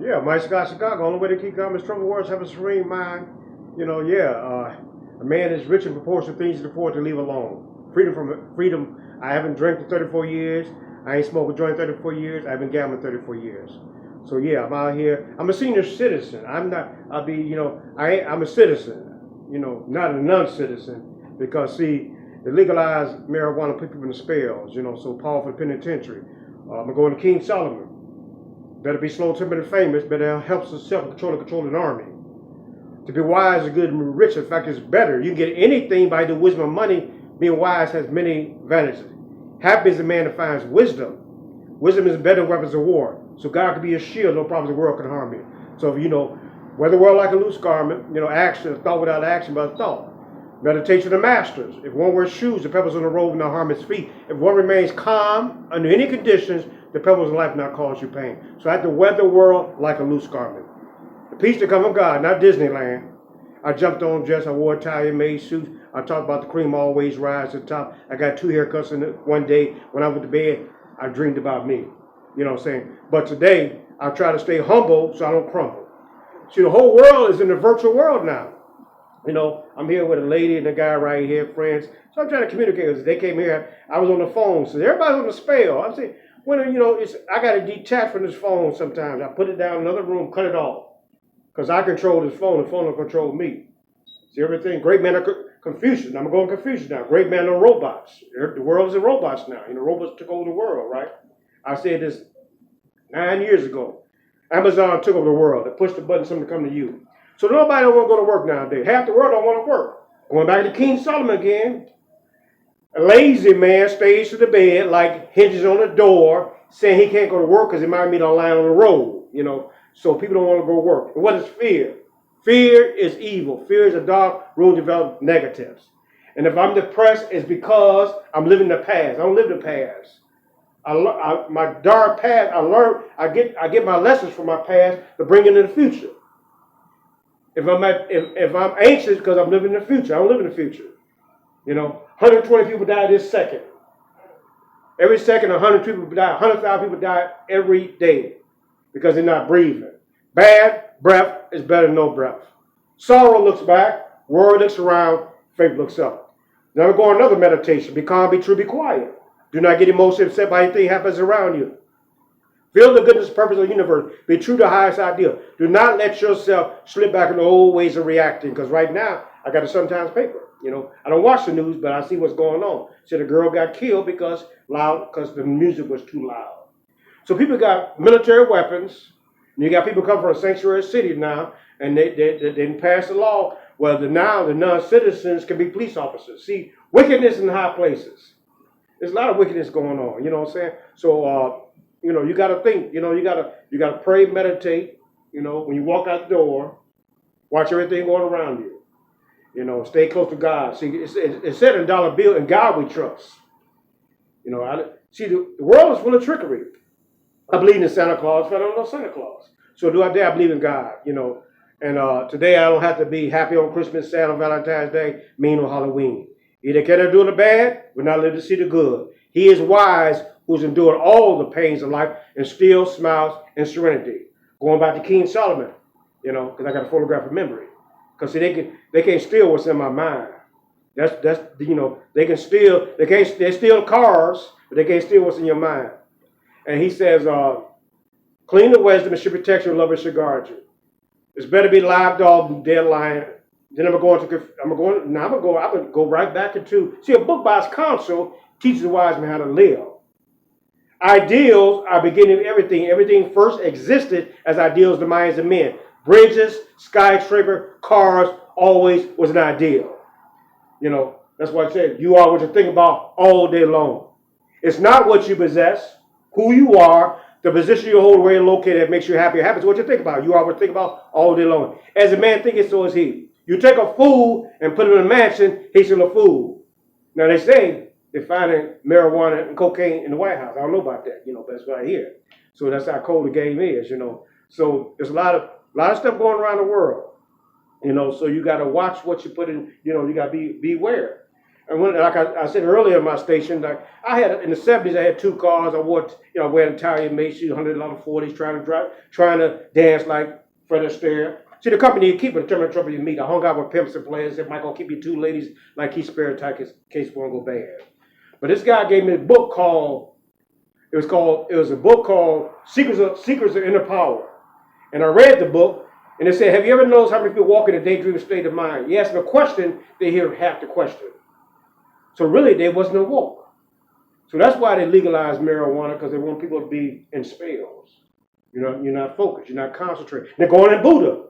Yeah, Mike Scott Chicago. Only way to keep calm is troubled waters have a serene mind. A man is rich in proportion to things he can afford to leave alone. Freedom. I haven't drank in 34 years. I ain't smoked a joint in 34 years. I've been gambling 34 years. So yeah, I'm out here. I'm a senior citizen. I'm not. I'll be. I'm a citizen. Not a non-citizen because see, they legalized marijuana, put people in the spells. So powerful penitentiary. I'm gonna go into King Solomon. Better be slow-tempered and famous, better helps itself control an army. To be wise is good and rich. In fact, it's better. You can get anything by the wisdom of money. Being wise has many advantages. Happy is the man that finds wisdom. Wisdom is better than weapons of war. So God can be a shield, no problems the world can harm you. So wear the world like a loose garment, action, a thought without action, but a thought. Meditation of masters. If one wears shoes, the pebbles on the road will not harm his feet. If one remains calm under any conditions, the pebbles in life will not cause you pain. So I have to wear the world like a loose garment. The peace to come from God, not Disneyland. I jumped on dress, I wore Italian-made suits. I talked about the cream always rise to the top. I got 2 haircuts in one day. When I went to bed, I dreamed about me. You know what I'm saying? But today, I try to stay humble so I don't crumble. See, the whole world is in the virtual world now. I'm here with a lady and a guy right here, friends. So I'm trying to communicate with them. They came here. I was on the phone. So everybody's on the spell. I'm saying, I got to detach from this phone sometimes. I put it down in another room, cut it off. Because I control this phone. The phone will control me. See everything? Great man of Confucius. I'm going Confucius now. Great man of robots. The world is in robots now. Robots took over the world, right? I said this 9 years ago. Amazon took over the world. They pushed the button, something to come to you. So nobody don't want to go to work nowadays. Half the world don't want to work. Going back to King Solomon again. A lazy man stays to the bed like hinges on the door, saying he can't go to work because he might meet a line on the road. So people don't want to go to work. And what is fear? Fear is evil. Fear is a dark road developed negatives. And if I'm depressed, it's because I'm living the past. I don't live the past. My dark past, I learn. I get my lessons from my past to bring into the future. If I'm anxious because I'm living in the future, I don't live in the future. 120 people die this second. Every second, 100 people die. 100,000 people die every day because they're not breathing. Bad breath is better than no breath. Sorrow looks back, worry looks around, faith looks up. Now we go on another meditation. Be calm, be true, be quiet. Do not get emotionally upset by anything that happens around you. Feel the goodness and purpose of the universe. Be true to the highest ideal. Do not let yourself slip back into old ways of reacting. Because right now, I got a Sun-Times paper. I don't watch the news, but I see what's going on. Said a girl got killed because the music was too loud. So people got military weapons. And you got people come from a sanctuary city now, and they didn't pass the law. Well, now the non-citizens can be police officers. See, wickedness in high places. There's a lot of wickedness going on. You know what I'm saying? So, you got to think. You got to pray, meditate. When you walk out the door, watch everything going around you. Stay close to God. See, it's said in dollar bill, in God we trust. The world is full of trickery. I believe in Santa Claus, but I don't know Santa Claus. So I believe in God, And today I don't have to be happy on Christmas, sad on Valentine's Day, mean on Halloween. He that cannot do the bad will not live to see the good. He is wise who's endured all the pains of life and still smiles in serenity. Going back to King Solomon, because I got a photographic memory. Because they can't steal what's in my mind. They steal cars, but they can't steal what's in your mind. And he says, clean the wisdom and should protect your love and should guard you. It's better to be live dog than dead lion. Then I'm going to go right back into, see, a book by its counsel teaches the wise man how to live. Ideals are beginning of everything. Everything first existed as ideals in the minds of men. Bridges, skyscraper, cars, always was an ideal. That's why I said, you are what you think about all day long. It's not what you possess, who you are, the position you hold, where you're located that makes you happy. Happens what you think about. You are what you think about all day long. As a man thinketh, so is he. You take a fool and put him in a mansion, he's still a fool. Now they say they're finding marijuana and cocaine in the White House. I don't know about that, but that's what I hear. So that's how cold the game is, So there's a lot of stuff going around the world. So you got to watch what you put in. You got to beware. And when, like I said earlier in my station, like I had in the '70s, I had 2 cars. I wore, you know, wearing Italian Macy, $100 trying to dance like Fred Astaire. See, the company you keep will determine the trouble you meet. I hung out with pimps and players. Said, Michael, I'll keep you 2 ladies like Keith Sparrow in case one go bad. But this guy gave me a book called, it was a book called Secrets of Inner Power. And I read the book, and it said, have you ever noticed how many people walk in a daydream state of mind? You ask them a question, they hear half the question. So really, there was no walk. So that's why they legalized marijuana, because they want people to be in spells. You know, you're not focused, you're not concentrating. They're going in Buddha.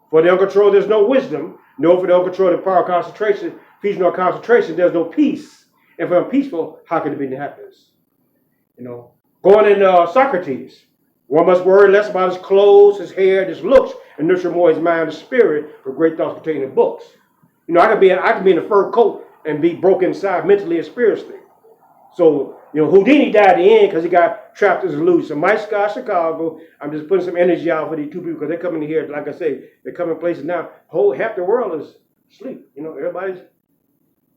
For the uncontrolled, there's no wisdom. No, for the uncontrolled, the power of concentration, peace nor concentration, there's no peace. And for unpeaceful, how can it be happiness? You know, going in Socrates, one must worry less about his clothes, his hair, his looks, and nurture more his mind and spirit for great thoughts contained in books. You know, I could be in a fur coat and be broken inside mentally and spiritually. So, you know, Houdini died at the end because he got trapped as a illusion. So my Scott Chicago, I'm just putting some energy out for these 2 people because they're coming here, like I say, they're coming places now. Half the world is asleep. You know, everybody's,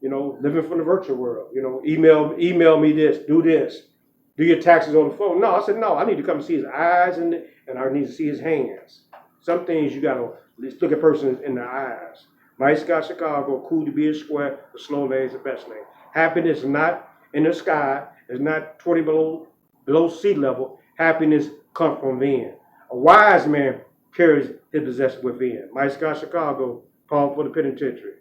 you know, living from the virtual world. You know, email me this, do your taxes on the phone. No, I said, no, I need to come see his eyes and I need to see his hands. Some things you got to at least look at persons in their eyes. Mike Scott Chicago, cool to be a square, the slow lane is the best lane. Happiness is not in the sky, it's not 20 below sea level. Happiness comes from within. A wise man carries his possession within. Mike Scott Chicago, Paul for the penitentiary.